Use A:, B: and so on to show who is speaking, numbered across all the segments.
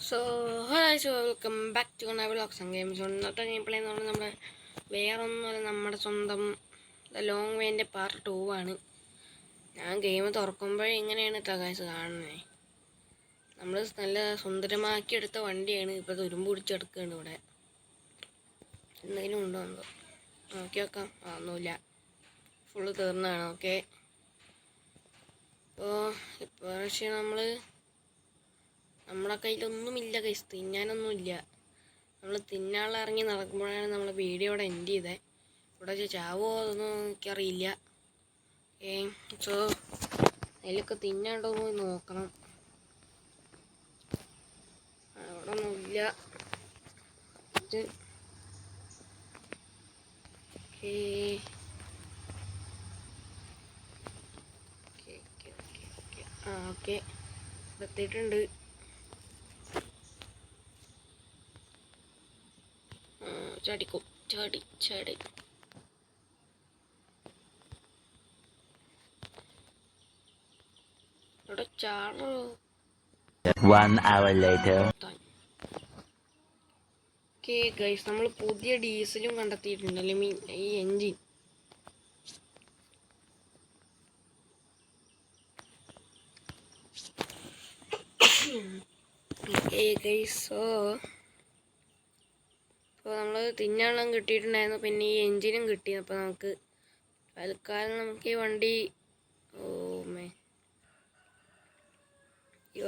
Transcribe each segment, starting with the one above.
A: So welcome back to vlogs and games. ഇന്നത്തെ game play എന്ന് പറഞ്ഞാൽ നമ്മുടെ വേറൊന്നുമല്ല, നമ്മുടെ സ്വന്തം ലോങ് വേൻ്റെ പാർട്ട് 2 ആണ്. ഞാൻ ഗെയിം തുറക്കുമ്പോഴേ ഇങ്ങനെയാണ് തകാശ് കാണുന്നത്. നമ്മൾ നല്ല സുന്ദരമാക്കിയെടുത്ത വണ്ടിയാണ്. ഇപ്പോൾ തുരുമ്പ് പിടിച്ചെടുക്കുകയാണ് ഇവിടെ. എന്തെങ്കിലും ഉണ്ടോ എന്തോ നോക്കി വെക്കാം. ഒന്നുമില്ല, ഫുള്ള് തീർന്നതാണ്. ഓക്കെ, ഇപ്പോൾ പക്ഷേ നമ്മളെ കയ്യിലൊന്നുമില്ല കൈസ്, തിന്നാനൊന്നുമില്ല. നമ്മൾ തിന്നാളെ ഇറങ്ങി നടക്കുമ്പോഴാണ് നമ്മൾ വീഡിയോ ഇവിടെ എൻഡ് ചെയ്തത്. ഇവിടെ ചാവോ അതൊന്നും എനിക്കറിയില്ല. സോ അതിലൊക്കെ തിന്നാണ്ടോ പോയി നോക്കണം. അവിടെ ഒന്നുമില്ല. ഓക്കെ എത്തിയിട്ടുണ്ട്. ചാടിക്കും, ചാടി ഇവിടെ ചാടോ.
B: 1 hour later.
A: ഓക്കെ ഗൈസ്, നമ്മൾ പുതിയ ഡീസലും കണ്ടെത്തിയിട്ടുണ്ട്. അല്ലെങ്കിൽ ഈ എൻജിൻ. ഓക്കെ ഗൈസ്, അപ്പോൾ നമ്മൾ തിന്നാളം കിട്ടിയിട്ടുണ്ടായിരുന്നു, പിന്നെ ഈ എൻജിനും കിട്ടി. അപ്പോൾ നമുക്ക് തൽക്കാലം ഈ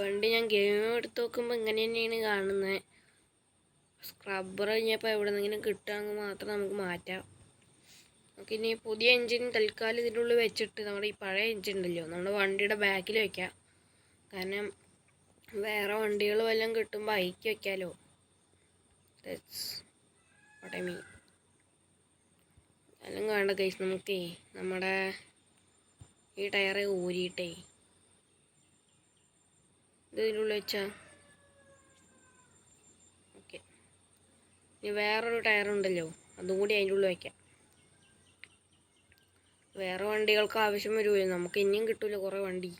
A: വണ്ടി ഞാൻ ഗെയിം എടുത്ത് നോക്കുമ്പോൾ ഇങ്ങനെ തന്നെയാണ് കാണുന്നത്. സ്ക്രബ്ബർ കഴിഞ്ഞപ്പോൾ എവിടെ നിന്നെങ്കിലും കിട്ടുകയാണെങ്കിൽ മാത്രം നമുക്ക് മാറ്റാം. നമുക്ക് ഇനി പുതിയ എൻജിൻ തൽക്കാലം ഇതിൻ്റെ ഉള്ളിൽ വെച്ചിട്ട് നമ്മുടെ ഈ പഴയ എൻജിൻ ഉണ്ടല്ലോ, നമ്മുടെ വണ്ടിയുടെ ബാക്കിൽ വയ്ക്കാം. കാരണം വേറെ വണ്ടികൾ വല്ലതും കിട്ടുമ്പോൾ അയക്കി വയ്ക്കാമല്ലോ. അല്ലെങ്കിൽ വേണ്ട കൈസ്, നമുക്കേ നമ്മുടെ ഈ ടയറ് ഊരിയിട്ടേ ഇത് ഇതിനുള്ളിൽ വെച്ചാൽ ഓക്കെ. ഇനി വേറൊരു ടയറുണ്ടല്ലോ, അതും കൂടി അതിൻ്റെ ഉള്ളിൽ വയ്ക്കാം. വേറെ വണ്ടികൾക്ക് ആവശ്യം വരുമല്ലോ, നമുക്ക് ഇനിയും കിട്ടൂല കുറേ വണ്ടി.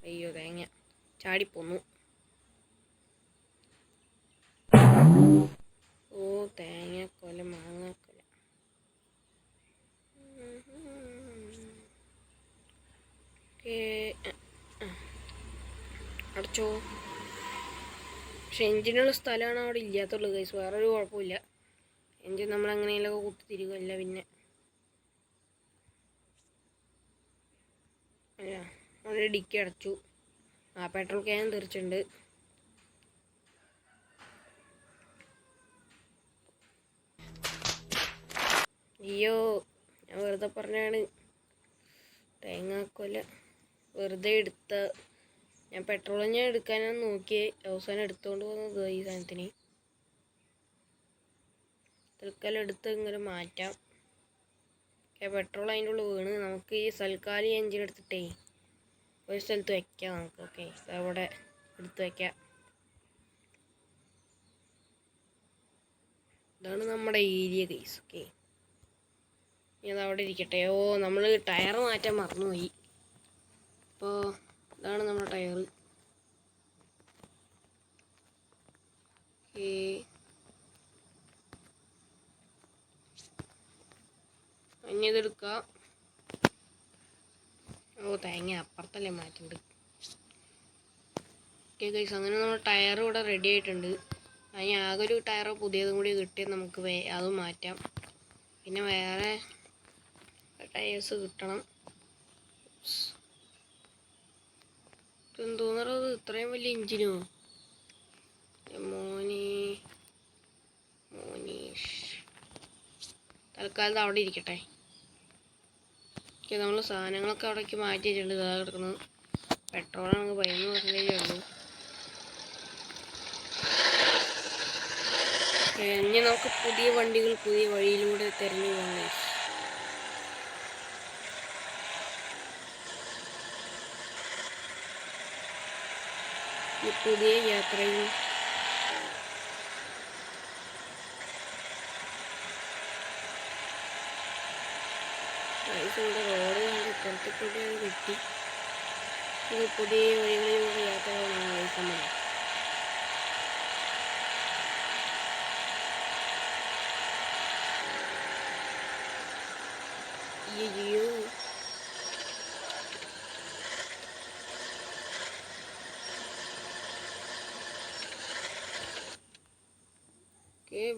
A: അയ്യോ തേങ്ങ ചാടിപ്പോന്നു. തേങ്ങക്കൊല, മാങ്ങക്കൊല. അടച്ചോ. പക്ഷെ എൻജിനുള്ള സ്ഥലമാണ് അവിടെ ഇല്ലാത്തുള്ളൂ ഗൈസ്. വേറൊരു കുഴപ്പമില്ല. എൻജിൻ നമ്മൾ എങ്ങനെയെങ്കിലൊക്കെ കുത്തി തിരികല്ല. പിന്നെ ഒരു ഡിക്കി അടച്ചു. പെട്രോൾ ക്യാൻ തെറിച്ചിട്ടുണ്ട്. അയ്യോ, ഞാൻ വെറുതെ പറഞ്ഞാണ്. തേങ്ങാക്കൊല വെറുതെ എടുത്ത. ഞാൻ പെട്രോൾ ഞാൻ എടുക്കാനാണ് നോക്കിയേ, അവസാനം എടുത്തുകൊണ്ട് പോകുന്നത് ഈ സാധനത്തിന്. തൽക്കാലം എടുത്ത് ഇങ്ങനെ മാറ്റാം. പെട്രോൾ അതിൻ്റെ ഉള്ളിൽ വീണ്. നമുക്ക് ഈ സൽക്കാലി എൻജിൻ എടുത്തിട്ടേ ഒരു സ്ഥലത്ത് വയ്ക്കാം നമുക്ക്. ഓക്കെ, അവിടെ എടുത്ത് വയ്ക്കാം. ഇതാണ് നമ്മുടെ ഏരിയ ഗൈസ്. ഓക്കെ, ഇനി അതവിടെ ഇരിക്കട്ടെ. നമ്മൾ ടയർ മാറ്റാൻ മറന്നുപോയി. അപ്പോൾ ഇതാണ് നമ്മുടെ ടയർ. ഇനി ഇതെടുക്കാം. തേങ്ങ അപ്പുറത്തല്ലേ മാറ്റുന്നുണ്ട്. ഓക്കെ ഗൈസ്, അങ്ങനെ നമ്മൾ ടയർ ഇവിടെ റെഡി ആയിട്ടുണ്ട്. അതിന് ആകെ ഒരു ടയർ പുതിയതും കൂടി കിട്ടിയാൽ നമുക്ക് അതും മാറ്റാം. പിന്നെ വേറെ ടയേഴ്സ് കിട്ടണം. എന്തോന്നറത് ഇത്രയും വലിയ എഞ്ചിനോ മോനീഷ്. തൽക്കാലം അവിടെ ഇരിക്കട്ടെ. ഓക്കെ, നമ്മൾ സാധനങ്ങളൊക്കെ അവിടേക്ക് മാറ്റി വെച്ചിട്ടുണ്ട്. ഇതാ കിടക്കുന്നത്. പെട്രോളാണെങ്കിൽ 11% ഉള്ളൂ. ഇനി നമുക്ക് പുതിയ വണ്ടികൾ പുതിയ വഴിയിലൂടെ തിരഞ്ഞു പോകാം. ഈ പുതിയ യാത്രയിൽ ഇവിടെ റോഡ് കണ്ട് ഇപ്പോഴത്തെ കിട്ടി. ഇത് പുതിയ വഴികളിലൂടെ യാത്രകളാണ് നമ്മൾ. അയ്യോ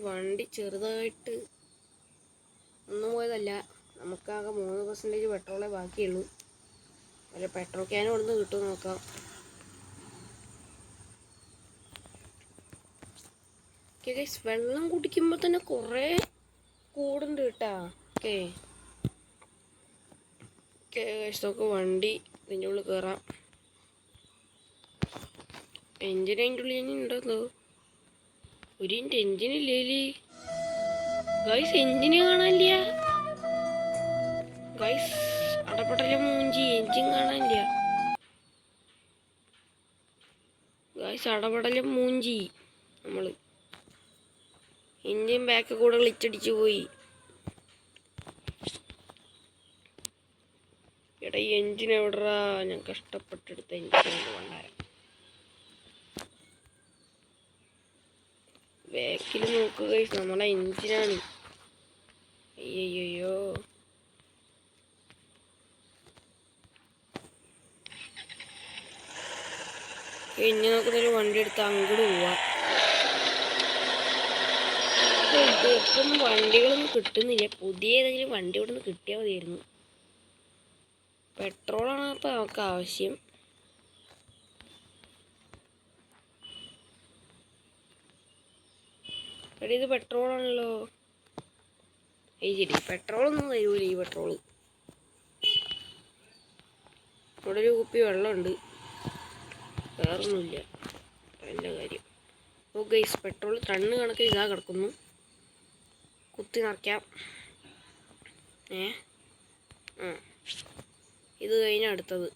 A: വണ്ടി ചെറുതായിട്ട് ഒന്നും പോയതല്ല. നമുക്കാകെ 3% പെട്രോളേ ബാക്കിയുള്ളൂ. അല്ല പെട്രോൾ ക്യാൻ കൊടുത്ത് കിട്ടും നോക്കാം. വെള്ളം കുടിക്കുമ്പോൾ തന്നെ കുറേ കൂടുണ്ട് കേട്ടാ. നമുക്ക് വണ്ടി ഇതിൻ്റെ ഉള്ളിൽ കയറാം. എൻജിൻ അതിൻ്റെ ഉള്ളിൽ തന്നെ ഉണ്ടോ? ഒരു എൻജിനില്ലേ ഗൈസ്, എൻജിന് കാണാനില്ല ഗൈസ്. അടപടല മൂഞ്ചി, എൻജിൻ കാണാനില്ല ഗൈസ്. അടപടല മൂഞ്ചി. നമ്മള് എൻജിൻ ബാക്ക് കൂടെ ഗ്ലിച്ചടിച്ചു പോയി. എടാ എൻജിൻ എവിടാ? ഞാൻ കഷ്ടപ്പെട്ടെടുത്ത എൻജിൻ കൊണ്ടാരം. ബാക്കിൽ നോക്കുക ഗൈസ്, നമ്മളെ എൻജിനാണ്. അയ്യോ ഇനി നമുക്കൊരു വണ്ടി എടുത്ത് അങ്ങോട്ട് പോവാം. ഇപ്പം വണ്ടികളൊന്നും കിട്ടുന്നില്ല. പുതിയ ഏതെങ്കിലും വണ്ടി ഇവിടെ നിന്ന് കിട്ടിയാൽ മതിയായിരുന്നു. പെട്രോളാണ് ഇപ്പം നമുക്ക് ആവശ്യം. എടി ഇത് പെട്രോളാണല്ലോ. ശരി, പെട്രോളൊന്നും തരൂല ഈ പെട്രോള്. ഇവിടെ ഒരു കുപ്പി വെള്ളമുണ്ട്, വേറൊന്നുമില്ല. നല്ല കാര്യം. ഓ ഗൈസ്, പെട്രോൾ ടണ്ണ് കണക്കിന് ഇതാ കിടക്കുന്നു. കുത്തി നിറയ്ക്കാം. ഇത് കഴിഞ്ഞ അടുത്തത്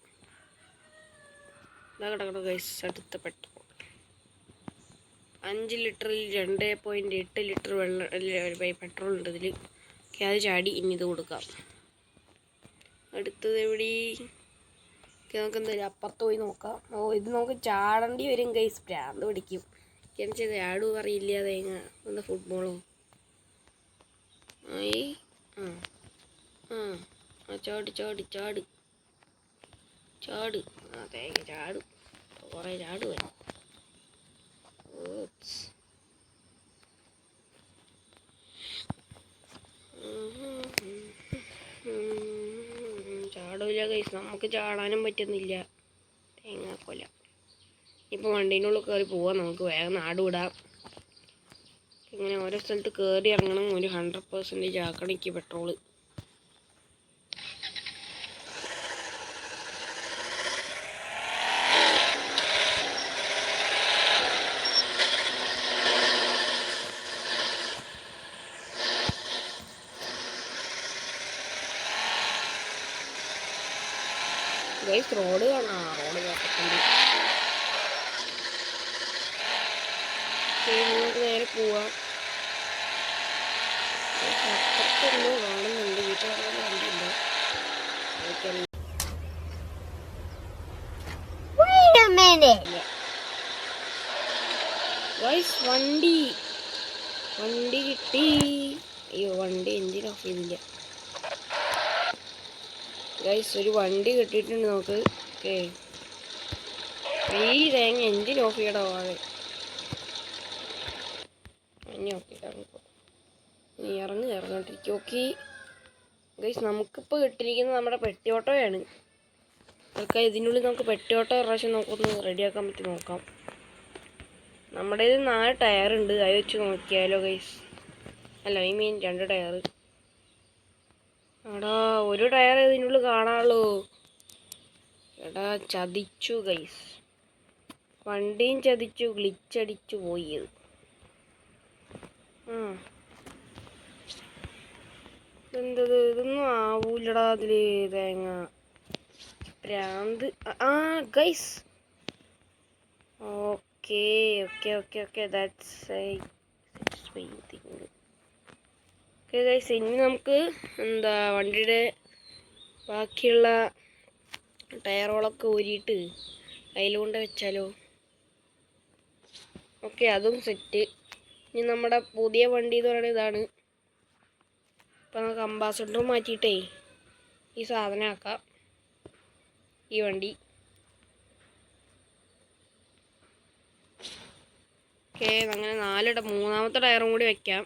A: ഇതാ കിടക്കണം ഗൈസ്. അടുത്ത പെട്രോൾ 5 ലിറ്ററിൽ 2.8 ലിറ്റർ വെള്ളം പെട്രോൾ ഉണ്ട് ഇതിൽ. അത് ചാടി. ഇനി ഇത് കൊടുക്കാം. അടുത്തത് എവിടെ? നമുക്ക് എന്തായാലും അപ്പുറത്ത് പോയി നോക്കാം. ഇത് നമുക്ക് ചാടേണ്ടി വരും ഗൈസ്. പ്രാന്ത് പിടിക്കും. എനിക്ക് ചാടും അറിയില്ല. തേങ്ങ എന്താ ഫുട്ബോളോ? ചാട് ചാട് ചാട് ചാട്. തേങ്ങ ചാടും. കുറേ ചാടുവൻ. ചാടൂല ഗൈസ്. നമുക്ക് ചാടാനും പറ്റുന്നില്ല. തേങ്ങാക്കൊല. ഇപ്പോൾ വണ്ടീനുള്ളിൽ കയറി പോവാം. നമുക്ക് വേഗം നാട് വിടാം. ഇങ്ങനെ ഓരോ സ്ഥലത്ത് കയറി ഇറങ്ങണം. ഒരു 100% ആക്കണം എനിക്ക് പെട്രോള്. ഗൈസ് റോഡ് കാണാം. റോഡ് കാട്ടിട്ടുണ്ട്. നമുക്ക് നേരെ പോവാം. അപ്പുറത്തൊന്നോ കാണുന്നുണ്ട്. വീട്ടിൽ വണ്ടിയുണ്ടോ? ഗൈസ് വണ്ടി കിട്ടി. അയ്യോ വണ്ടി എൻജിൻ ഓഫ് ചെയ്തില്ല ഗൈസ്. ഒരു വണ്ടി കിട്ടിയിട്ടുണ്ട് നമുക്ക്. ഈ തേങ്ങ എൻജിൻ ഓഫ് ചെയ്യടാ വാഴ. നീ ഇറങ്ങോട്ടിരിക്കും. ഓക്കെ ഗൈസ്, നമുക്കിപ്പോൾ കിട്ടിയിരിക്കുന്നത് നമ്മുടെ പെട്ടിയോട്ടോയാണ്. അതൊക്കെ ഇതിനുള്ളിൽ നമുക്ക് പെട്ടിയോട്ടോ ഒരു പ്രാവശ്യം നമുക്കൊന്ന് റെഡിയാക്കാൻ പറ്റി നോക്കാം. നമ്മുടെ ഇത് 4 ടയറുണ്ട്. അത് വെച്ച് നോക്കിയാലോ ഗൈസ്. അല്ല ഐ മീൻ 2 ടയർ. എടാ ഒരു ടയർ ഇതിനുള്ളിൽ കാണാനുള്ളൂ. എടാ ചതിച്ചു ഗൈസ്. വണ്ടിയും ചതിച്ചു. ഗ്ലിച്ചടിച്ചു പോയി. എന്തത്? ഇതൊന്നും ആവൂലടാ അതില്. തേങ്ങ പ്രാന്ത്. Guys okay that's guys. ഇനി നമുക്ക് എന്താ വണ്ടിയുടെ ബാക്കിയുള്ള ടയറുകളൊക്കെ ഊരിയിട്ട് അതിലുകൊണ്ട് വെച്ചാലോ. ഓക്കെ, അതും സെറ്റ്. ഇനി നമ്മുടെ പുതിയ വണ്ടി എന്ന് പറയുന്നത് ഇതാണ്. അപ്പം നമുക്ക് അംബാസഡർ മാറ്റിയിട്ടേ ഈ സാധനം ആക്കാം. ഈ വണ്ടി ഓക്കെ. അങ്ങനെ മൂന്നാമത്തെ ടയറും കൂടി വെക്കാം.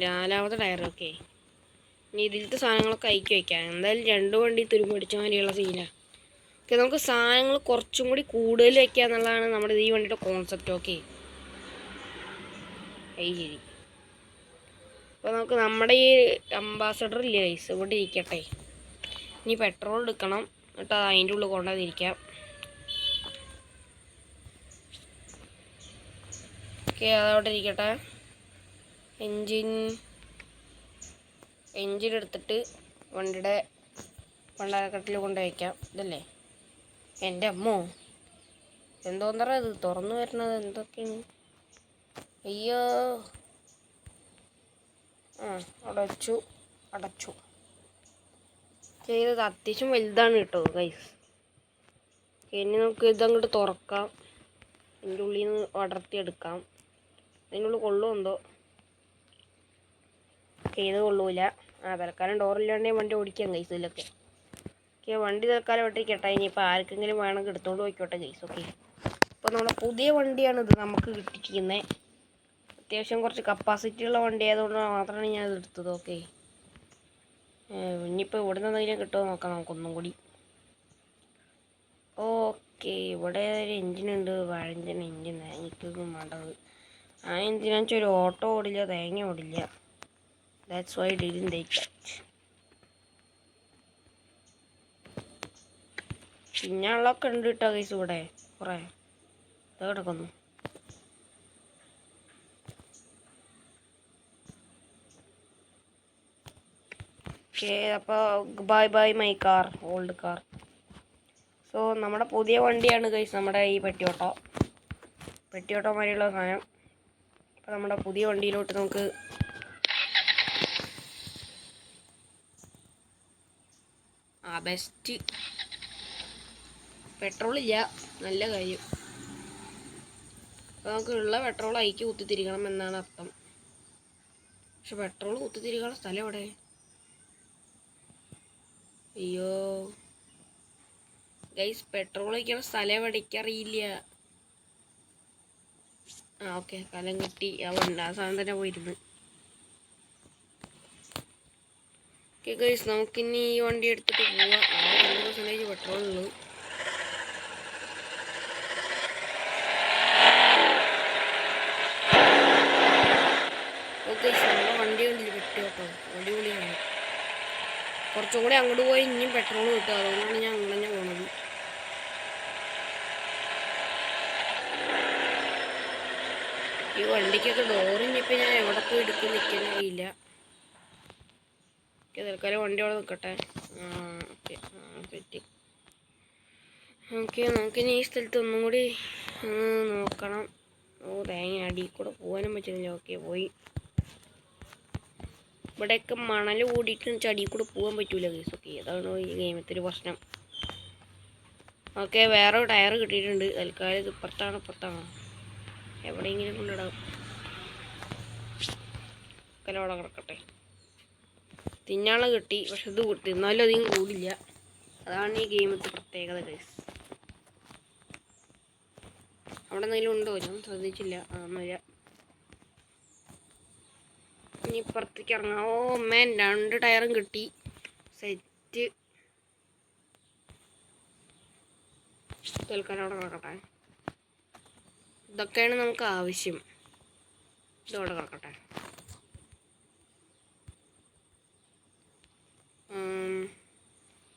A: നാലാമത്തെ ടയർ. ഓക്കെ, ഇനി ഇതിലത്തെ സാധനങ്ങളൊക്കെ അയക്കി വെക്കാം. എന്തായാലും 2 വണ്ടി തുരുമ്പടിച്ച മാതിരിയുള്ള സീനാണ്. ഓക്കെ, നമുക്ക് സാധനങ്ങൾ കുറച്ചും കൂടി കൂടുതൽ വെക്കുക എന്നുള്ളതാണ് നമ്മുടെ ഈ വണ്ടിയുടെ കോൺസെപ്റ്റ്. ഓക്കെ, ശരി. അപ്പോൾ നമുക്ക് നമ്മുടെ ഈ അംബാസഡർ ഇല്ലേ ഗൈസ്, ഇവിടെ ഇരിക്കട്ടെ. ഇനി പെട്രോൾ എടുക്കണം, എന്നിട്ട് അത് അതിൻ്റെ ഉള്ളിൽ കൊണ്ടുവന്നിരിക്കാം. ഓക്കെ, അതവിടെ ഇരിക്കട്ടെ. എൻജിൻ എടുത്തിട്ട് വണ്ടിയുടെ പണ്ടാരക്കട്ടിൽ കൊണ്ട് വയ്ക്കാം. ഇതല്ലേ എൻ്റെ അമ്മോ, എന്തോന്നറ ഇത് തുറന്നു വരുന്നത് എന്തൊക്കെയാണ്? അയ്യോ, അടച്ചു. ചെയ്തത് അത്യാവശ്യം വലുതാണ് കേട്ടോ ഗൈസ്. ഇനി നമുക്ക് ഇതങ്ങോട്ട് തുറക്കാം. ഇതിൻ്റെ ഉള്ളിൽ നിന്ന് അടർത്തിയെടുക്കാം. അതിനുള്ളിൽ കൊള്ളുമെന്തോ. ഇത് കൊള്ളൂല. തൽക്കാലം ഡോറില്ലാണ്ടേ വണ്ടി ഓടിക്കാം ഗൈസ് ഇതിലൊക്കെ. ഓക്കെ, വണ്ടി തൽക്കാലം ഒട്ടിക്കട്ടെ. ഇനിയിപ്പോൾ ആർക്കെങ്കിലും വേണമെങ്കിൽ എടുത്തോണ്ട് പോയിക്കോട്ടെ ഗൈസ്. ഓക്കെ, ഇപ്പോൾ നമ്മുടെ പുതിയ വണ്ടിയാണിത് നമുക്ക് കിട്ടിയിരിക്കുന്നത്. അത്യാവശ്യം കുറച്ച് കപ്പാസിറ്റി ഉള്ള വണ്ടി ആയതുകൊണ്ട് മാത്രമാണ് ഞാനത് എടുത്തത്. ഓക്കെ, ഇനിയിപ്പോൾ ഇവിടെ നിന്ന് എന്തെങ്കിലും കിട്ടുമോ നോക്കാം നമുക്കൊന്നും കൂടി. ഓക്കെ, ഇവിടെ ഒരു എൻജിനുണ്ട്, വഴഞ്ചൻ എൻജിൻ. തേങ്ങയ്ക്കൊന്നും വേണ്ടത്. ആ എൻജിനാണെന്ന് വെച്ചാൽ ഒരു ഓട്ടോ ഓടില്ല, തേങ്ങ ഓടില്ല. That's why I didn't take that. പിന്നെയുള്ളതൊക്കെ ഉണ്ട് കേട്ടോ ഗൈസ് ഇവിടെ കുറേ. ഇത് കിടക്കുന്നു. ഓക്കെ, അപ്പോൾ bye my car, old car. So നമ്മുടെ പുതിയ വണ്ടിയാണ് ഗൈസ് നമ്മുടെ ഈ പെട്ടിയോട്ടോ മാതിരിയുള്ള സാധനം. അപ്പോൾ നമ്മുടെ പുതിയ വണ്ടിയിലോട്ട് നമുക്ക് ബെസ്റ്റ്. പെട്രോളില്ല, നല്ല കാര്യം. അപ്പോൾ നമുക്ക് ഉള്ള പെട്രോൾ അയക്കി കുത്തിത്തിരിക്കണം എന്നാണ് അർത്ഥം. പക്ഷെ പെട്രോൾ കുത്തിത്തിരിക്കാനുള്ള സ്ഥലം എവിടെ? അയ്യോ ഗൈസ്, പെട്രോൾ ഒഴിക്കുന്ന സ്ഥലം എവിടെ അറിയില്ല. ഓക്കെ, കലം കിട്ടി. ആ സാധനം തന്നെ പോയിരുന്നു. ഓക്കെ ഗൈസ്, നമുക്കിനി ഈ വണ്ടി എടുത്തിട്ട് പോവാം. 2% പെട്രോൾ ഉള്ളൂ. ഓക്കെ, നമ്മുടെ വണ്ടി കണ്ടില്ല കിട്ടും കേട്ടോ, അടിപൊളിയാണ്. കുറച്ചും കൂടി അങ്ങോട്ട് പോയി ഇനിയും പെട്രോൾ കിട്ടും. അതുകൊണ്ടാണ് ഞാൻ അങ്ങനെ തന്നെ പോണത്. ഈ വണ്ടിക്കൊക്കെ ഡോറിഞ്ഞിപ്പോൾ ഞാൻ എവിടെ പോയി എടുക്കും നിൽക്കാനറിയില്ല. തൽക്കാലം വണ്ടി അവിടെ നിൽക്കട്ടെ. Okay, set. ഓക്കെ, നമുക്കിനി ഈ സ്ഥലത്ത് ഒന്നും കൂടി നോക്കണം. തേങ്ങ അടിയിൽ കൂടെ പോകാനും പറ്റുന്നില്ല. ഓക്കെ, പോയി. ഇവിടെയൊക്കെ മണൽ കൂടിയിട്ട് ചടിയിൽ കൂടെ പോകാൻ പറ്റൂല ഗൈസ്. ഓക്കെ, അതാണ് ഈ ഗെയിമത്തെ ഒരു പ്രശ്നം. ഓക്കെ, വേറെ ടയർ കിട്ടിയിട്ടുണ്ട്. തൽക്കാലം ഇത് ഇപ്പുറത്താണ്. എവിടെയെങ്കിലും കൊണ്ടിടാം. അവിടെ കിടക്കട്ടെ. തിന്നാളെ കിട്ടി, പക്ഷെ ഇത് തിന്നാലും അധികം കൂടില്ല. അതാണ് ഈ ഗെയിമത്തെ പ്രത്യേകത ഗൈസ്. അവിടെ എന്തെങ്കിലും ഉണ്ടോ? ഞാൻ ശ്രദ്ധിച്ചില്ല. ഒന്നുമില്ല. ഇനി ഇപ്പുറത്തേക്ക് ഇറങ്ങാം. മേൻ 2 ടയറും കിട്ടി. സെറ്റ്. തൽക്കാലം അവിടെ കിടക്കട്ടെ. ഇതൊക്കെയാണ് നമുക്ക് ആവശ്യം. ഇതവിടെ കിടക്കട്ടെ.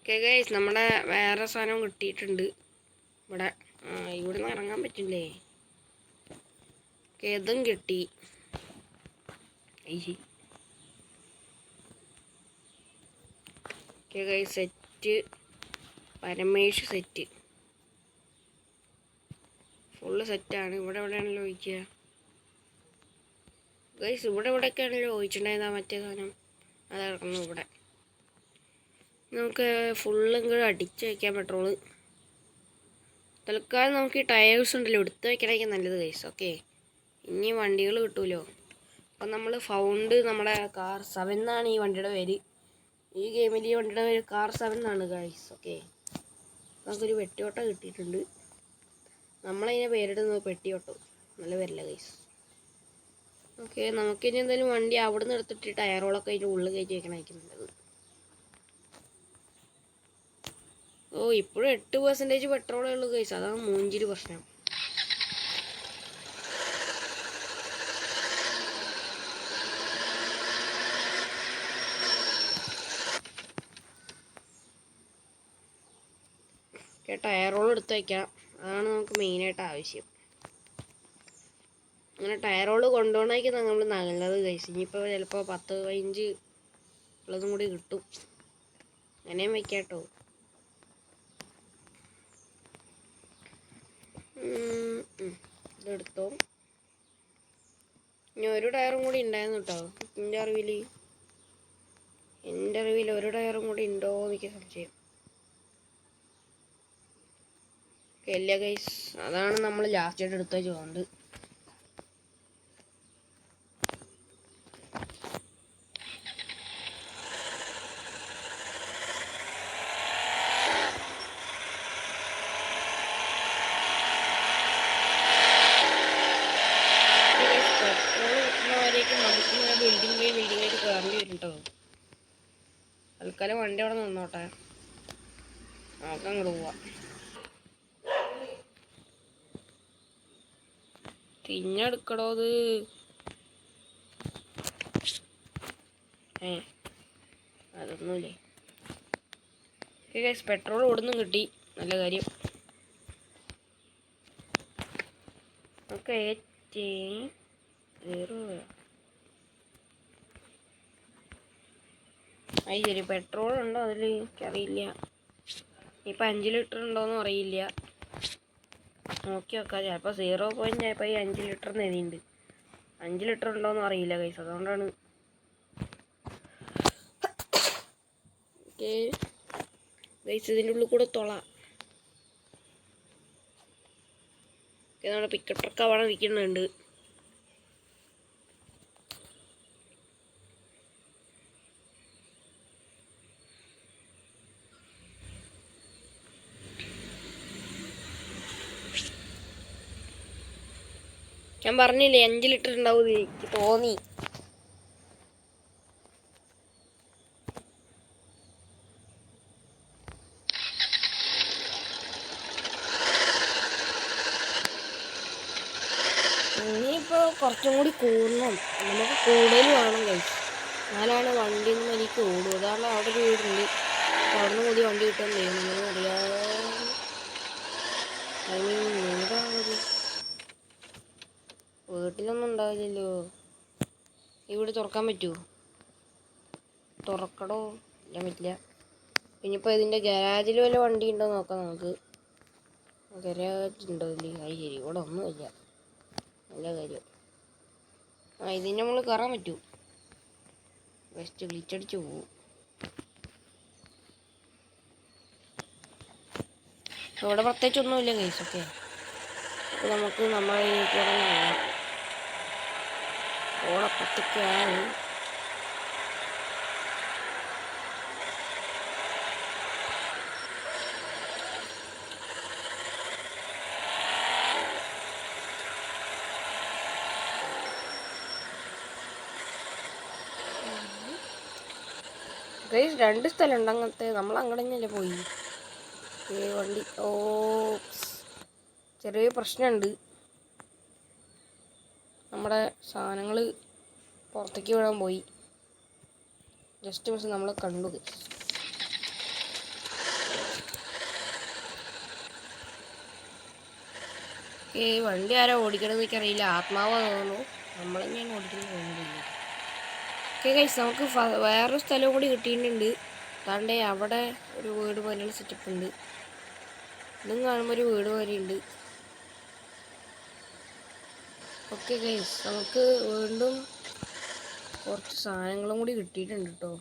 A: ഓക്കെ ഗൈസ്, നമ്മുടെ വേറെ സാധനം കിട്ടിയിട്ടുണ്ട്. ഇവിടെ നിന്ന് ഇറങ്ങാൻ പറ്റില്ലേ? ഓക്കെ, ഇതും കിട്ടി. Okay guys, set. Paramesh set. Full സെറ്റാണ്. ഇവിടെ എവിടെയാണല്ലോ ചോദിക്കുക ഗൈസ്. ഇവിടെയൊക്കെയാണല്ലോ ചോദിച്ചിട്ടുണ്ടായിരുന്ന മറ്റേ സാധനം. അത് കിടക്കുന്നു ഇവിടെ. നമുക്ക് ഫുള്ളും കൂടെ അടിച്ച് വയ്ക്കാം പെട്രോള്. തൽക്കാലം നമുക്ക് ഈ ടയേഴ്സ് ഉണ്ടല്ലോ എടുത്ത് വയ്ക്കണമെങ്കിൽ നല്ലത് ഗൈസ്. ഓക്കെ, ഇനി വണ്ടികൾ കിട്ടുമല്ലോ. അപ്പം നമ്മൾ ഫൗണ്ട് നമ്മുടെ കാർ 7 എന്നാണ് ഈ വണ്ടിയുടെ പേര്. ഈ ഗെയിമിൽ ഈ വണ്ടിയുടെ പേര് കാർ 7 എന്നാണ് ഗൈസ്. ഓക്കെ, നമുക്കൊരു പെട്ടിയോട്ട കിട്ടിയിട്ടുണ്ട്. നമ്മളതിനെ പേരിടുന്നത് പെട്ടിയോട്ടോ. നല്ല പേരല്ല ഗൈസ്. ഓക്കെ, നമുക്കിനി എന്തായാലും വണ്ടി അവിടെ നിന്ന് എടുത്തിട്ട് ടയറുകളൊക്കെ അതിൻ്റെ ഉള്ളിൽ കയറ്റി വയ്ക്കണമായിരിക്കും നല്ലത്. ഓ, ഇപ്പോഴും 8% പെട്രോളേ ഉള്ളൂ ഗൈസ്. അതാണ് മൂഞ്ചിരി പ്രശ്നം. ടയറുകൾ എടുത്ത് വയ്ക്കാം. അതാണ് നമുക്ക് മെയിനായിട്ട് ആവശ്യം. അങ്ങനെ ടയറുകൾ കൊണ്ടുപോകണമെങ്കിൽ നമ്മൾ നല്ലത് ഗൈസ്. ഇനിയിപ്പോൾ ചിലപ്പോൾ 10-15 ഉള്ളതും കൂടി കിട്ടും. അങ്ങനെയും വയ്ക്കാം കേട്ടോ. ഇതെടുത്തോ. ഇനി ഒരു ടയറും കൂടി ഉണ്ടായിരുന്നു കേട്ടോ എൻ്റെ അറിവിൽ ഒരു ടയറും കൂടി ഉണ്ടോ എനിക്ക് സംശയം. ഇല്ല ഗൈസ്, അതാണ് നമ്മൾ ലാസ്റ്റായിട്ട് എടുത്ത ചോണ്ട്. പെട്രോൾ കിട്ടുന്നവരേക്കും നമുക്ക് ബിൽഡിംഗായിട്ട് കയറേണ്ടി വരും കേട്ടോ. തൽക്കാലം വണ്ടി അവിടെ നിന്നോട്ടെ, നമുക്ക് അങ്ങോട്ട് പോവാം. തിഞ്ഞെടുക്കടോ അത്. അതൊന്നുമില്ലേ. പെട്രോൾ ഇവിടുന്നും കിട്ടി, നല്ല കാര്യം. ഓക്കെ, 0 അത് ശരി. പെട്രോൾ ഉണ്ടോ അതിൽ എനിക്കറിയില്ല. ഇപ്പം 5 ലിറ്റർ ഉണ്ടോയെന്നും അറിയില്ല. നോക്കി നോക്കാം. ചിലപ്പോൾ 0 പോയിൻ്റ് ആയപ്പോൾ ഈ 5 ലിറ്റർ എഴുതിയിട്ടുണ്ട്. 5 ലിറ്റർ ഉണ്ടോയെന്നും അറിയില്ല ഗൈസ്, അതുകൊണ്ടാണ്. ഓക്കെ ഗൈസ്, ഇതിൻ്റെ ഉള്ളിൽ കൂടെ തൊളാം. നമ്മുടെ പിക്കപ്പ് ട്രക്ക് അവിടെ നിൽക്കുന്നുണ്ട്. ഞാൻ പറഞ്ഞില്ലേ 5 ലിറ്റർ ഉണ്ടാവും. എനിക്ക് തോന്നി. ഇനിയിപ്പോൾ കുറച്ചും കൂടി കൂടണം. നമുക്ക് കൂടുതൽ വേണം കഴിച്ചു, എന്നാലാണ് വണ്ടി ഒന്നും എനിക്ക് ഓടും. അതാണ് അവിടെ ഒരു വീടുണ്ട്, അവിടെ നിന്ന് കൂടി വണ്ടി കിട്ടാൻ ചെയ്യുന്നത് അറിയാതെ. വീട്ടിലൊന്നും ഉണ്ടാവില്ലല്ലോ. ഈ വീട് തുറക്കാൻ പറ്റുമോ? തുറക്കടോ. ഞാൻ പറ്റില്ല. ഇനിയിപ്പോൾ ഇതിൻ്റെ ഗരാജിൽ വല്ല വണ്ടി ഉണ്ടോ നോക്കാം നമുക്ക്. ഗരാജ് ഉണ്ടോ ഇല്ലേ? അത് ശരി, ഇവിടെ ഒന്നുമില്ല. നല്ല കാര്യം. ഇതിന് നമ്മൾ കയറാൻ പറ്റൂ. വെസ്റ്റ് ഗ്ലിച്ചടിച്ച് പോവും. ഇവിടെ പ്രത്യേകിച്ചൊന്നുമില്ല കേസ്. ഓക്കെ, അപ്പോൾ നമുക്ക് നമ്മളെ ഓടപ്പത്തേക്കാണ്. ഗൈസ് 2 സ്ഥലമുണ്ട് അങ്ങനത്തെ. നമ്മൾ അങ്ങോട്ട് തന്നെയല്ലേ പോയി വണ്ടി. ഓ, ചെറിയ പ്രശ്നമുണ്ട്. നമ്മുടെ സാധനങ്ങൾ പുറത്തേക്ക് വിടാൻ പോയി. ജസ്റ്റ് മിസ് നമ്മൾ കണ്ടു. വണ്ടി ആരാ ഓടിക്കണമെന്ന് എനിക്കറിയില്ല. ആത്മാവാ തോന്നുന്നു. നമ്മൾ തന്നെയാണ് ഓടിക്കുന്നത് തോന്നുന്നില്ല. ഓക്കെ ഗൈസ്, നമുക്ക് വേറൊരു സ്ഥലവും കൂടി കിട്ടിയിട്ടുണ്ട്. താണ്ടേ അവിടെ ഒരു വീട് പോലെയുള്ള സെറ്റപ്പ് ഉണ്ട്. ഇതും കാണുമ്പോൾ ഒരു വീട് പോലെ ഉണ്ട്. ഓക്കെ ഗൈസ്, നമുക്ക് വീണ്ടും കുറച്ച് സാധനങ്ങളും കൂടി കിട്ടിയിട്ടുണ്ട് കേട്ടോ.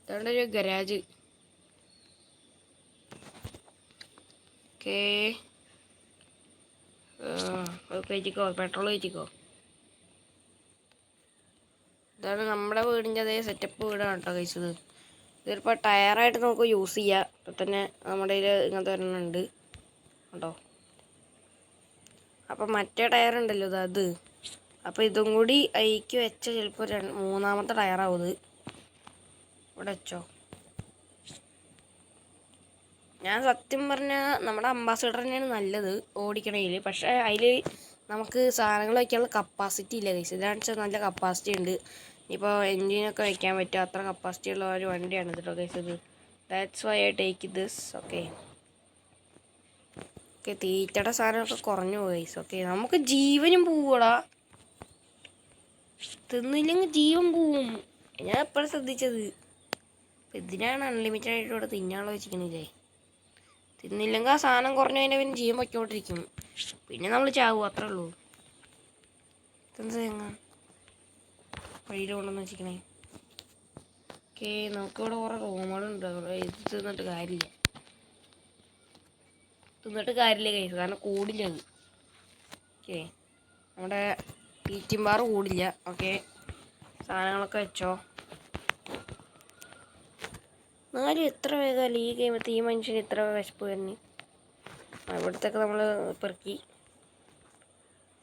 A: താണ്ട ഒരു ഗരാജ്. ഓക്കേ, കയറ്റിക്കോ, പെട്രോൾ കയറ്റിക്കോ. ഇതാണ് നമ്മുടെ വീടിൻ്റെ അതേ സെറ്റപ്പ് വീടാണ് കേട്ടോ കഴിച്ചത്. ഇതിപ്പോൾ ടയറായിട്ട് നമുക്ക് യൂസ് ചെയ്യാം. ഇപ്പം തന്നെ നമ്മുടെ കയ്യിൽ ഇങ്ങനത്തെ ഒരെണ്ണമുണ്ട് കേട്ടോ. അപ്പം മറ്റേ ടയറുണ്ടല്ലോ അത്, അപ്പോൾ ഇതും കൂടി അതിക്ക് വെച്ച ചിലപ്പോൾ മൂന്നാമത്തെ ടയറാവും ഇത്. ഇവിടെ വെച്ചോ. ഞാൻ സത്യം പറഞ്ഞാൽ നമ്മുടെ അംബാസഡർ തന്നെയാണ് നല്ലത് ഓടിക്കണതിൽ. പക്ഷേ അതിൽ നമുക്ക് സാധനങ്ങൾ വയ്ക്കാനുള്ള കപ്പാസിറ്റി ഇല്ല ഗൈസ്. ഇതാണെന്ന് വെച്ചാൽ നല്ല കപ്പാസിറ്റി ഉണ്ട്. ഇപ്പോൾ എൻജിനൊക്കെ വയ്ക്കാൻ പറ്റും, അത്ര കപ്പാസിറ്റി ഉള്ള ഒരു വണ്ടിയാണ് കേട്ടോ ഗൈസ് ഇത്. That's why I take this. Okay okay, തീറ്റയുടെ സാധനമൊക്കെ കുറഞ്ഞു പോയി ഗൈസ്. ഓക്കെ, നമുക്ക് ജീവനും പോവൂടാ, തിന്നില്ലെങ്കിൽ ജീവൻ പോവും. ഞാൻ എപ്പോഴും ശ്രദ്ധിച്ചത്. ഇതിനാണ് അൺലിമിറ്റഡ് ആയിട്ട് ഇവിടെ തിന്നാനുള്ള വെച്ചിരിക്കണില്ലേ. തിന്നില്ലെങ്കിൽ ആ സാധനം കുറഞ്ഞു കഴിഞ്ഞാൽ പിന്നെ ജീവൻ പൊയ്ക്കോണ്ടിരിക്കും, പിന്നെ നമ്മൾ ചാവും, അത്രേ ഉള്ളൂ. ഇതെന്താ തേങ്ങ വഴിയിൽ കൊണ്ടുവന്ന് വെച്ചിരിക്കണേ. ഓക്കെ, നമുക്കിവിടെ കുറേ റൂമുകളുണ്ട്. ഇത് തിന്നിട്ട് കാര്യമില്ല, കഴിച്ചു, കാരണം കൂടില്ല അത്. ഓക്കെ, നമ്മുടെ ഈറ്റിംഗ് ബാർ കൂടില്ല. ഓക്കെ, സാധനങ്ങളൊക്കെ വെച്ചോ. എന്നാലും എത്ര വേഗമല്ല ഈ ഗെയിമത്തെ ഈ മനുഷ്യന് ഇത്ര വിശപ്പ് തന്നെ. ഇവിടത്തൊക്കെ നമ്മൾ പെറുക്കി,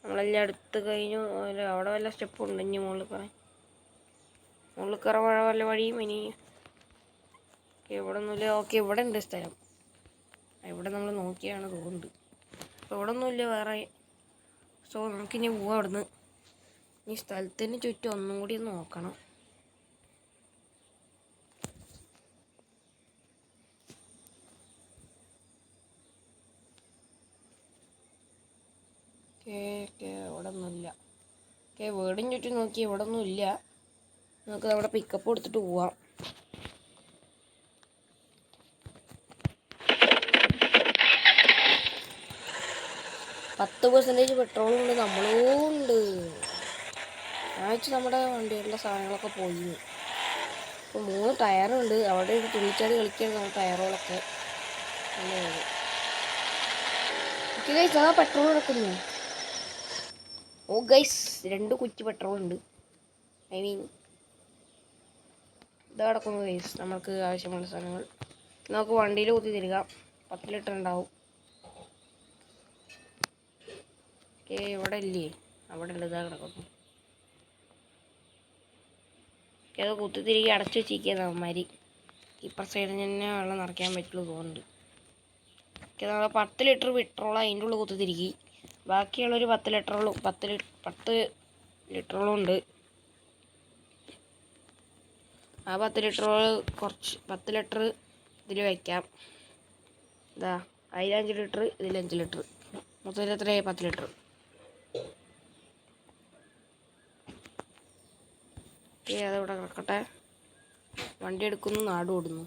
A: നമ്മളെല്ലാം അടുത്ത് കഴിഞ്ഞു. അവിടെ വല്ല സ്റ്റെപ്പുണ്ട് ഇനി മുകളിൽ കയറാൻ. മുകളിൽ കയറാൻ വല്ല വഴിയും ഇനി ഇവിടെ ഒന്നുമില്ല. ഓക്കെ, ഇവിടെ ഉണ്ട് സ്ഥലം. ഇവിടെ നമ്മൾ നോക്കിയാണ് തോന്നുന്നുണ്ട്. അപ്പോൾ ഇവിടെ ഒന്നുമില്ല വേറെ. സോ നമുക്കിനി പോവാം അവിടുന്ന്. ഈ സ്ഥലത്തിന് ചുറ്റും ഒന്നും കൂടി ഒന്ന് നോക്കണം. ഇവിടെ ഒന്നുമില്ല. ഓക്കെ, വീടിന് ചുറ്റും നോക്കി ഇവിടെ ഒന്നുമില്ല. നമുക്ക് നമ്മുടെ പിക്കപ്പ് കൊടുത്തിട്ട് പോവാം. %% പെട്രോളുണ്ട്, നമ്മളും ഉണ്ട്. ഞാൻ വെച്ച് നമ്മുടെ വണ്ടികളുടെ സാധനങ്ങളൊക്കെ പോയി. ഇപ്പോൾ 3 ടയറുണ്ട്. അവിടെ ഒരു തുള്ളിച്ചാടി കളിക്കുകയാണ് നമ്മുടെ ടയറുകളൊക്കെ. ഓക്കെ ഗൈസ്, അതാ പെട്രോൾ കിടക്കുന്നു. ഓ ഗൈസ്, 2 കുറ്റി പെട്രോൾ ഉണ്ട്. ഐ മീൻ ഇതാ കിടക്കുന്നു ഗൈസ്, നമുക്ക് ആവശ്യമുള്ള സാധനങ്ങൾ. നമുക്ക് വണ്ടിയിൽ കുത്തി തരിക. 10 ലിറ്റർ ഉണ്ടാവും. ഓക്കെ, ഇവിടെ ഇല്ലേ, അവിടെ ഉണ്ട്, ഇതാ കിടക്കുന്നു. ഓക്കെ, അത് കുത്തി തിരികെ അടച്ചു വെച്ചിരിക്കുക അവന്മാർ. ഇപ്പുറ സൈഡിൽ തന്നെ വെള്ളം നിറയ്ക്കാൻ പറ്റുള്ളൂ തോന്നുന്നുണ്ട്. ഓക്കെ, നമ്മൾ 10 ലിറ്റർ പെട്രോൾ അതിൻ്റെ ഉള്ളിൽ കുത്തി തിരികെ. ബാക്കിയുള്ളൊരു 10 ലിറ്ററോളം 10 ലിറ്ററോളം ഉണ്ട്. ആ 10 ലിറ്ററോളം കുറച്ച് 10 ലിറ്റർ ഇതിൽ വയ്ക്കാം. ഇതാ അതിൽ 5 ലിറ്റർ, ഇതിൽ 5 ലിറ്റർ, മൊത്തത്തിൽ എത്രയായി? 10 ലിറ്റർ. ഓക്കെ, അതിവിടെ കിടക്കട്ടെ. വണ്ടി എടുക്കുന്നു, നാട് ഓടുന്നു.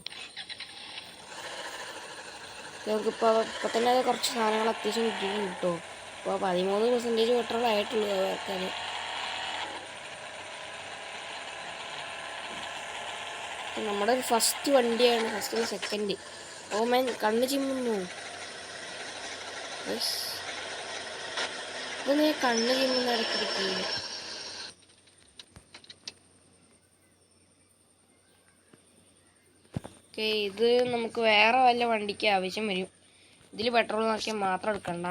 A: നമുക്കിപ്പോൾ ഇപ്പം തന്നെ അത് കുറച്ച് സാധനങ്ങൾ അത്യാവശ്യം കിട്ടിയിട്ടുണ്ട് കേട്ടോ. അപ്പോൾ 13% പെട്രോൾ ആയിട്ടുള്ളൂ വെക്കാൻ. നമ്മുടെ ഒരു ഫസ്റ്റ് വണ്ടിയാണ്, ഫസ്റ്റ് സെക്കൻഡ്. ഓ മാൻ, കണ്ണ് ചിമ്മുന്നു. ഇതൊന്നും കണ്ണ് ചിമ്മുന്ന ഇടയ്ക്കിടയ്ക്ക്. ഓക്കെ, ഇത് നമുക്ക് വേറെ വല്ല വണ്ടിക്ക് ആവശ്യം വരും. ഇതിൽ പെട്രോൾ നിറയ്ക്കാൻ മാത്രം എടുക്കണ്ട.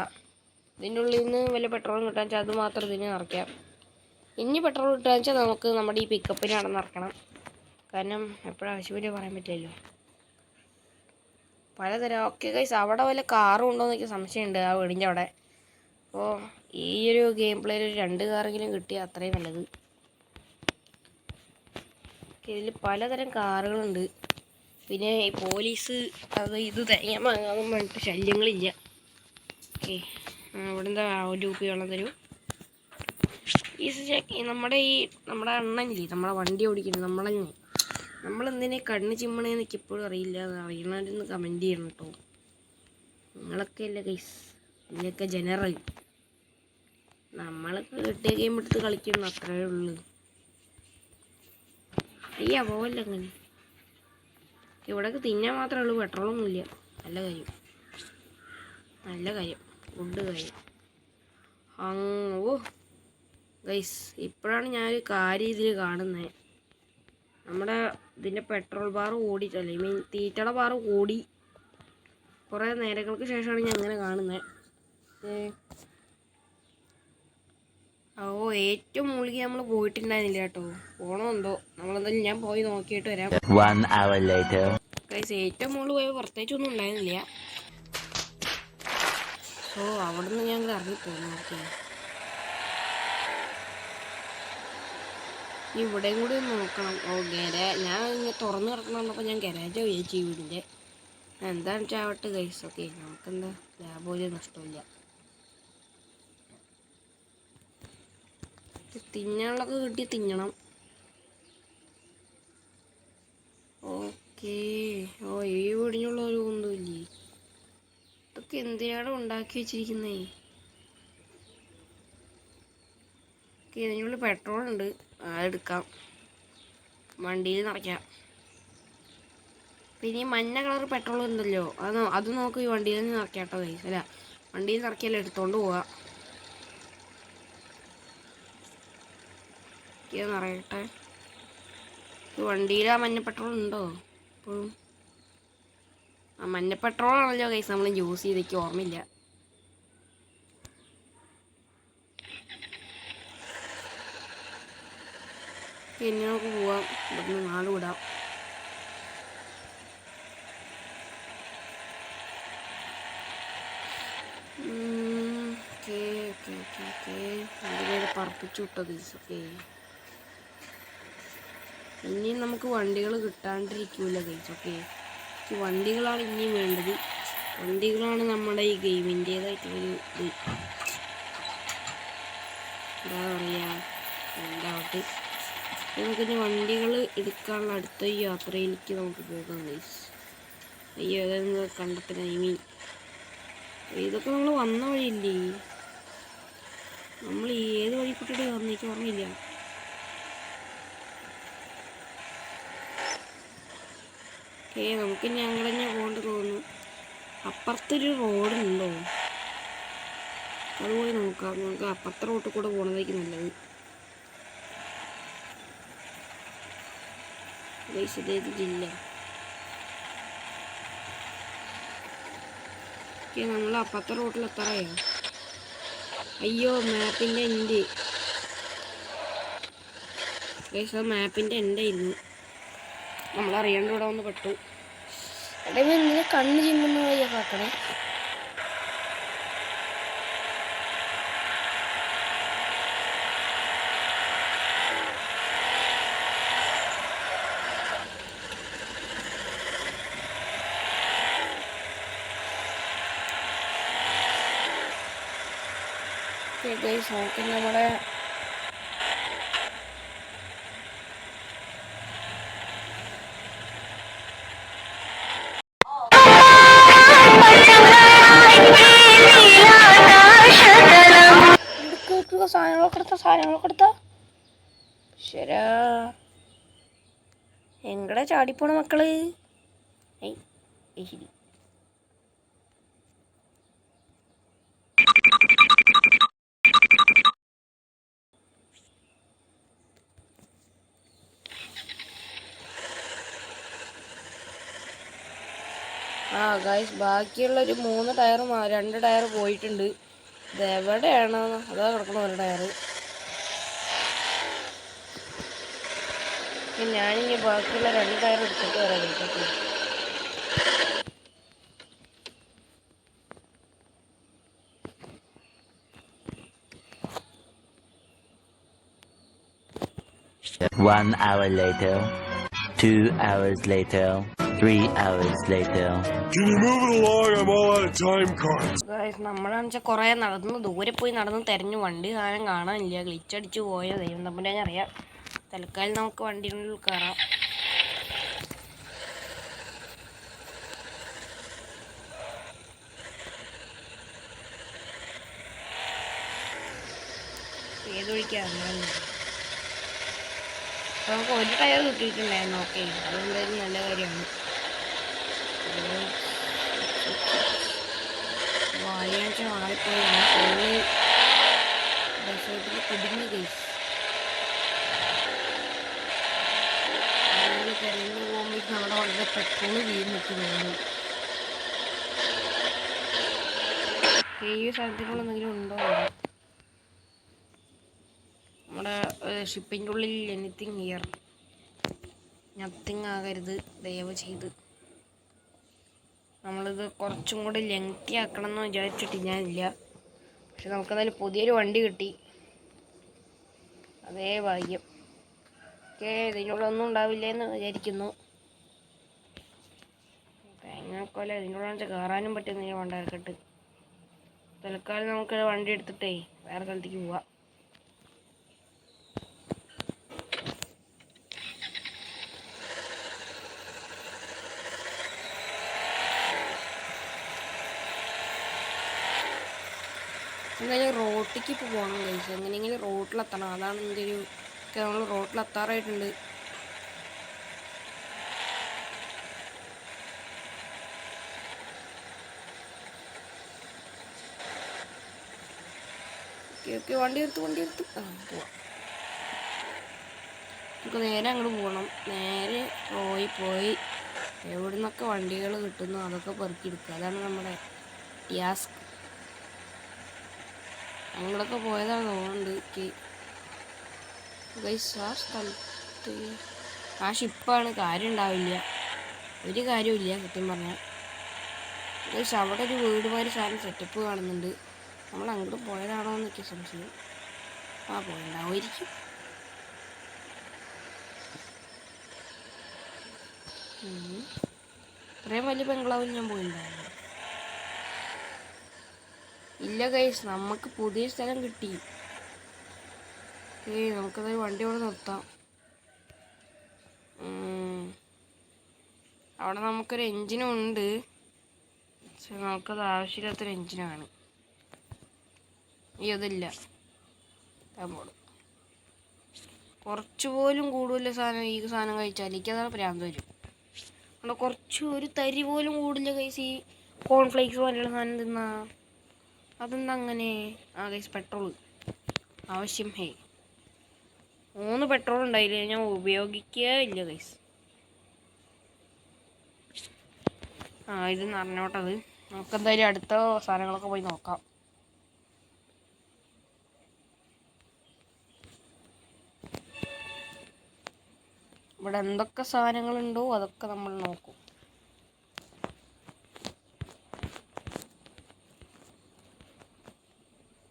A: ഇതിൻ്റെ ഉള്ളിൽ നിന്ന് വല്ല പെട്രോളും കിട്ടാൻ വെച്ചാൽ അത് മാത്രം ഇതിന് നിറയ്ക്കാം. ഇനി പെട്രോൾ കിട്ടുക വെച്ചാൽ നമുക്ക് നമ്മുടെ ഈ പിക്കപ്പിന് അവിടെ നിറക്കണം. കാരണം എപ്പോഴും ആവശ്യം വരിക പറയാൻ പറ്റില്ലല്ലോ. പലതരം. ഓക്കെ ഗൈസ്, അവിടെ വല്ല കാറും ഉണ്ടോ എന്നൊക്കെ സംശയമുണ്ട് ആ വീടിൻ്റെ അവിടെ. അപ്പോൾ ഈ ഒരു ഗെയിം പ്ലേയിൽ ഒരു 2 കാറെങ്കിലും കിട്ടിയാൽ അത്രയും നല്ലത്. ഇതിൽ പലതരം കാറുകളുണ്ട്. പിന്നെ ഈ പോലീസ് അത് ഇത് തേങ്ങാൻ വാങ്ങാൻ വേണ്ടിയിട്ട് ശല്യങ്ങളില്ല. ഓക്കെ, ഇവിടെ എന്താ ഒരു രൂപ വെള്ളം തരൂ. നമ്മുടെ അണ്ണനില്ലേ, നമ്മളെ വണ്ടി ഓടിക്കുന്നത് നമ്മളെന്തിനെ കണ്ണ് ചിമ്മണേന്ന് എനിക്ക് എപ്പോഴും അറിയില്ല. അറിയണവരൊന്ന് കമൻറ്റ് ചെയ്യണം കേട്ടോ. നിങ്ങളൊക്കെ അല്ലേ ഗൈസ്, ഇതിനൊക്കെ ജനറൽ. നമ്മളൊക്കെ കിട്ടിയ ഗെയിം എടുത്ത് കളിക്കണം, അത്രേ ഉള്ളൂ. അയ്യാ പോവല്ല അങ്ങനെ. ഇവിടെയൊക്കെ തിന്നാൻ മാത്രമേ ഉള്ളൂ, പെട്രോളൊന്നും ഇല്ല. നല്ല കാര്യം. നല്ല കാര്യം, ഗുഡ് കാര്യം. ഓ ഗൈസ്, ഇപ്പോഴാണ് ഞാനൊരു കാര്യം ഇതിൽ കാണുന്നത്. നമ്മുടെ ഇതിൻ്റെ പെട്രോൾ ബാർ ഓടിയിട്ടല്ലേ, മീൻ തീറ്റയുടെ ബാർ ഓടി. കുറേ നേരങ്ങൾക്ക് ശേഷമാണ് ഞാൻ അങ്ങനെ കാണുന്നത്. ഏറ്റവും മുകളിൽ നമ്മൾ പോയിട്ടുണ്ടായിരുന്നില്ല കേട്ടോ. പോണമെന്തോ, നമ്മളെന്തായാലും ഞാൻ പോയി നോക്കിയിട്ട് വരാം.
B: 1 hour later.
A: ഗൈസ്, ഏറ്റവും മുകളിൽ പോയി പ്രത്യേകിച്ചൊന്നും ഉണ്ടായിരുന്നില്ല. സോ അവിടെ നിന്ന് ഞാൻ ഇറങ്ങിപ്പോന്നു. ഓക്കെ, ഇവിടെയും കൂടി ഒന്ന് നോക്കണം. ഓ ഞാൻ ഇങ്ങനെ തുറന്ന് കിടക്കണമെന്നപ്പോൾ ഞാൻ ഗരാജ് വിചാരിച്ചു ഈ വീടിൻ്റെ. എന്താണെന്ന് വെച്ചാൽ ആവട്ടെ ഗൈസ്. ഓക്കെ, നമുക്കെന്താ ലാഭം ഒരു നഷ്ടമില്ല. തിന്നാനുള്ളതൊക്കെ കിട്ടി തിന്നണം. ഓക്കേ. ഈ വീടിനുള്ള ഒരു ഒന്നുമില്ലേ? ഇതൊക്കെ എന്തിനാണ് ഉണ്ടാക്കി വെച്ചിരിക്കുന്നേ? ഇതിനുള്ളിൽ പെട്രോൾ ഉണ്ട്, അതെടുക്കാം, വണ്ടിയിൽ നിറയ്ക്കാം. പിന്നെ ഈ മഞ്ഞ കളർ പെട്രോൾ ഉണ്ടല്ലോ, അത് നോക്ക്, ഈ വണ്ടിയിൽ നിന്ന് നിറയ്ക്കാം കേട്ടോ ഗൈസ്. അല്ല, വണ്ടിയിൽ നിറയ്ക്കല്ല, എടുത്തോണ്ട് പോവാം. നിറയട്ടെ. ഈ വണ്ടിയിൽ ആ മഞ്ഞ പെട്രോൾ ഉണ്ടോ ഇപ്പോഴും? ആ മഞ്ഞ പെട്രോളാണല്ലോ ഗൈസ് നമ്മൾ യൂസ് ചെയ്തേക്ക്, ഓർമ്മയില്ല. പിന്നെ നമുക്ക് പോവാം, ഇവിടുന്ന് നാട് വിടാം. പറപ്പിച്ചു വിട്ടോ ഗൈസ്. ഓക്കെ, ഇനിയും നമുക്ക് വണ്ടികൾ കിട്ടാണ്ടിരിക്കൂല ഗൈസ്. ഓക്കെ, വണ്ടികളാണ് ഇനിയും വേണ്ടത്. വണ്ടികളാണ് നമ്മുടെ ഈ ഗെയിമിൻ്റേതായിട്ടുള്ളൊരു ഇത്. എന്താ പറയുക, എന്താവട്ടെ. നമുക്കിനി വണ്ടികൾ എടുക്കാനുള്ള അടുത്ത യാത്രയിലേക്ക് നമുക്ക് പോകാം ഗൈസ്. അയ്യോ, അതെന്താ കണ്ടെത്തണം. ഐ മീൻ, ഇതൊക്കെ നമ്മൾ വന്ന വഴിയില്ലേ? നമ്മൾ ഏത് വഴി കൂട്ടിട്ട് വന്നേക്ക് ഓർമ്മയില്ല. ഓക്കെ, നമുക്ക് ഞങ്ങൾ തന്നെ പോകേണ്ട തോന്നുന്നു. അപ്പുറത്തൊരു റോഡുണ്ടോ? അതുപോലെ നോക്കാം. നമുക്ക് അപ്പുറത്തെ റോട്ടിൽ കൂടെ പോകണതായിരിക്കും നല്ലത്. ജില്ല. ഓക്കെ, നമ്മൾ അപ്പുറത്തെ റോട്ടിൽ എത്താറായോ? അയ്യോ, മാപ്പിൻ്റെ എൻഡ്. മാപ്പിൻ്റെ എൻഡായിരുന്നു. നമ്മളറിയാണ്ട് ഇവിടെ വന്ന് പെട്ടു. എടേ, എന്തിനാ കണ്ണ് ചിമ്മുന്ന വഴിയാക്കണേ? നോക്കി നമ്മുടെ സാധനങ്ങളൊക്കെ എടുത്ത ശരാ എങ്ങടെ ചാടിപ്പോണ മക്കള്. ശരി, ഗൈസ്, ബാക്കിയുള്ളൊരു 3 ടയറും 2 ടയർ പോയിട്ടുണ്ട്. ഇതെവിടെയാണോ? അതാ കിടക്കണം ഒരു ടയർ. ഞാനിനി ബാക്കിയുള്ള 2 ടയർ എടുത്തിട്ട് വരാം. കേട്ടോ,
B: 1 hour later, 2 hours later, 3 hours later.
C: Can you move it along? I'm all out of time cards.
A: നമ്മളാണെന്ന് വെച്ചാൽ കുറേ നടന്ന് ദൂരെ പോയി നടന്ന് തെരഞ്ഞു വണ്ടി സാധനം കാണാനില്ല. ഗ്ലിച്ചടിച്ച് പോയ ദൈവം തമ്മിൽ അറിയാം. തൽക്കാലം നമുക്ക് വണ്ടിയിൽ കയറാം. ഏതൊഴിക്കാണ് നമുക്ക് ഒരു ടയർ കിട്ടിയിട്ടുണ്ടായിരുന്നു. ഓക്കെ, അതെന്തായാലും നല്ല കാര്യമാണ്. വെള്ളിയാഴ്ച മാറിപ്പോയി ഫുള്ള് ഡെസേർട്ടിൽ കുടുങ്ങി ഗൈസ്. കരഞ്ഞു പോകുമ്പോഴേക്കും നമ്മുടെ വളരെ പെട്രോൾ വീണിട്ട് തോന്നും. ഈ സ്ഥലത്തിനുള്ള എന്തെങ്കിലും ഉണ്ടോ? നമ്മുടെ ഷിപ്പിൻ്റെ ഉള്ളിൽ എനിത്തിങ് ഹിയർ, നത്തിങ് ആകരുത് ദയവ് ചെയ്ത്. നമ്മളിത് കുറച്ചും കൂടി ലെങ്തി ആക്കണം എന്ന് വിചാരിച്ചിട്ട് ഞാനില്ല. പക്ഷെ നമുക്കെന്തായാലും പുതിയൊരു വണ്ടി കിട്ടി, അതേ ഭാഗ്യം. ഓക്കെ, ഇതിനുള്ളൊന്നും ഉണ്ടാവില്ല എന്ന് വിചാരിക്കുന്നു. തേങ്ങാക്കോല ഇതിനുള്ള കയറാനും പറ്റുന്നില്ല വണ്ടാർക്കെട്ട്. തൽക്കാലം നമുക്ക് വണ്ടി എടുത്തിട്ടേ വേറെ സ്ഥലത്തേക്ക് പോവാം. എന്തായാലും റോട്ടിലേക്ക് ഇപ്പോൾ പോകണം കഴിച്ചു. എങ്ങനെയെങ്കിലും റോട്ടിലെത്തണം, അതാണ് എൻ്റെ ഒരു. നമ്മൾ റോട്ടിലെത്താറായിട്ടുണ്ട്. ഓക്കെ വണ്ടി എടുത്ത് പോവാം. നമുക്ക് നേരെ അങ്ങോട്ട് പോകണം. നേരെ പോയി എവിടെ നിന്നൊക്കെ വണ്ടികൾ കിട്ടുന്നു അതൊക്കെ പെറുക്കിയെടുക്കുക. അതാണ് നമ്മുടെ ടാസ്ക്. ഞങ്ങളൊക്കെ പോയതാണ് തോന്നുന്നുണ്ട്. ആ സ്ഥലത്ത് ആ ഷിപ്പാണ്, കാര്യം ഉണ്ടാവില്ല, ഒരു കാര്യമില്ല സത്യം പറഞ്ഞാൽ. അവിടെ ഒരു വീടുമാതിരി സാധനം സെറ്റപ്പ് കാണുന്നുണ്ട്. നമ്മൾ അങ്ങോട്ട് പോയതാണോ എന്നൊക്കെ സംശയം. പോയിണ്ടാവുമായിരിക്കും. ഇത്രയും വലിയ ബംഗ്ലാവിൽ ഞാൻ പോയിണ്ടായിരുന്നു. ഇല്ല ഗൈസ്, നമുക്ക് പുതിയ സ്ഥലം കിട്ടി. നമുക്കത് വണ്ടി അവിടെ നിർത്താം. അവിടെ നമുക്കൊരു എൻജിനും ഉണ്ട്, പക്ഷെ നമുക്കത് ആവശ്യമില്ലാത്തൊരു എൻജിനാണ്. അതില്ല, കുറച്ച് പോലും കൂടുതൽ സാധനം ഈ സാധനം കഴിച്ചാൽ എനിക്കതാണ് പ്രാന്ത് വരും. അവിടെ കുറച്ച് ഒരു തരി പോലും കൂടില്ല ഗൈസ്. ഈ കോൺഫ്ലേക്സ് പോലെയുള്ള സാധനം തിന്നാ അതെന്താ അങ്ങനെ? ഗൈസ് പെട്രോൾ ആവശ്യം. 3 പെട്രോൾ ഉണ്ടായില്ലേ, ഞാൻ ഉപയോഗിക്കുക ഇല്ല ഗൈസ്. ഇത് നിറഞ്ഞോട്ടത്. നമുക്കെന്തായാലും അടുത്ത സാധനങ്ങളൊക്കെ പോയി നോക്കാം. ഇവിടെ എന്തൊക്കെ സാധനങ്ങളുണ്ടോ അതൊക്കെ നമ്മൾ നോക്കും.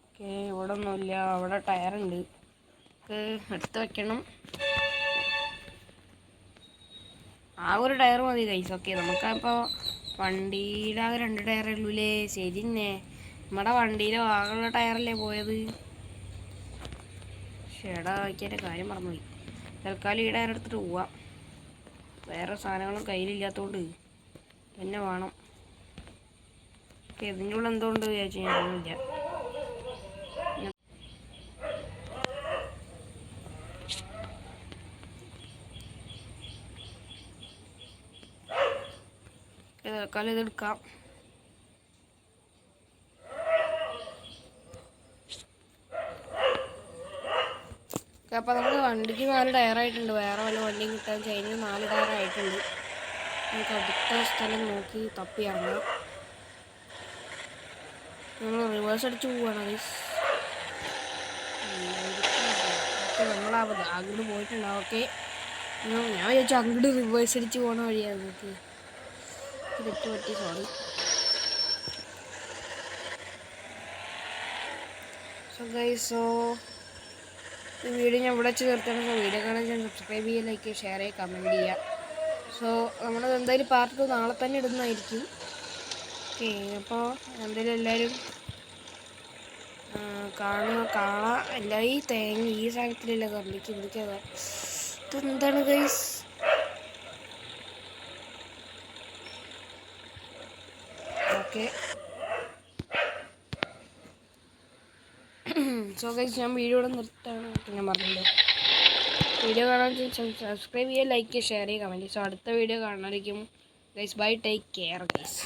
A: ഓക്കെ, ഇവിടെ ഒന്നുമില്ല. അവിടെ ടയറുണ്ട്, എടുത്ത് വെക്കണം. ഒരു ടയർ മതി ഗൈസ്. ഓക്കെ, നമുക്കപ്പോൾ വണ്ടിയിലാകെ 2 ടയറേ ഉള്ളൂല്ലേ? ശരി തന്നെ, നമ്മുടെ വണ്ടിയിലെ ആകെയുള്ള ടയറല്ലേ പോയത്. ഷേടാ വയ്ക്കേണ്ട കാര്യം മറന്നുപോയി. തൽക്കാലം ഈ ടയർ എടുത്തിട്ട് പോവാം. വേറെ സാധനങ്ങളും കയ്യിലില്ലാത്തതുകൊണ്ട് തന്നെ വേണം. ഇതിൻ്റെ ഉള്ള എന്തുകൊണ്ട് വിചാരിച്ചു കഴിഞ്ഞാൽ തൽക്കാലം ഇതെടുക്കാം. അപ്പോൾ നമുക്ക് വണ്ടിക്ക് 4 ടയറായിട്ടുണ്ട്. വേറെ വല്ല വണ്ടിയും കിട്ടാൻ കഴിഞ്ഞ് 4 ടയറായിട്ടുണ്ട്. നമുക്ക് അടുത്ത സ്ഥലം നോക്കി തപ്പി ഇറങ്ങാം. നമ്മൾ റിവേഴ്സ് അടിച്ച് പോവുകയാണ് ഗൈസ്. അങ്ങോട്ട് പോയിട്ടുണ്ടാവും. ഓക്കെ, ഞാൻ വിചാരിച്ചു അങ്ങോട്ട് റിവേഴ്സ് അടിച്ച് പോകണ വഴിയാണ്. നമുക്ക് തെറ്റ് പറ്റി, സോറി. സോ ഈ വീഡിയോ ഞാൻ ഇവിടെ വെച്ച് നിർത്തണം. സോ വീഡിയോ കാണാൻ ഞാൻ സബ്സ്ക്രൈബ് ചെയ്യുക, ലൈക്ക് ചെയ്യുക, ഷെയർ ചെയ്യുക, കമൻറ്റ് ചെയ്യുക. സോ നമ്മൾ എന്തായാലും പാർട്ട് 2 നാളെ തന്നെ ഇടുന്നതായിരിക്കും. ഓക്കെ, അപ്പോൾ എന്തായാലും എല്ലാവരും കാണാം. എല്ലാം ഈ തേങ്ങ ഈ സാധനത്തിലല്ല കറിലേക്ക് പിടിക്കാതെ. ഇതെന്താണ് ഗൈസ്? ഓക്കെ, സോ ഗൈസ് ഞാൻ വീഡിയോ ഇവിടെ നിർത്താണ്. ഞാൻ പറഞ്ഞല്ലോ, വീഡിയോ കാണാൻ സബ്സ്ക്രൈബ് ചെയ്യുക, ലൈക്ക് ചെയ്യുക, ഷെയർ ചെയ്യുക, കമൻറ്റ് ചെയ്യുക. സോ അടുത്ത വീഡിയോ കാണാനായിരിക്കും guys. Bye, take care guys.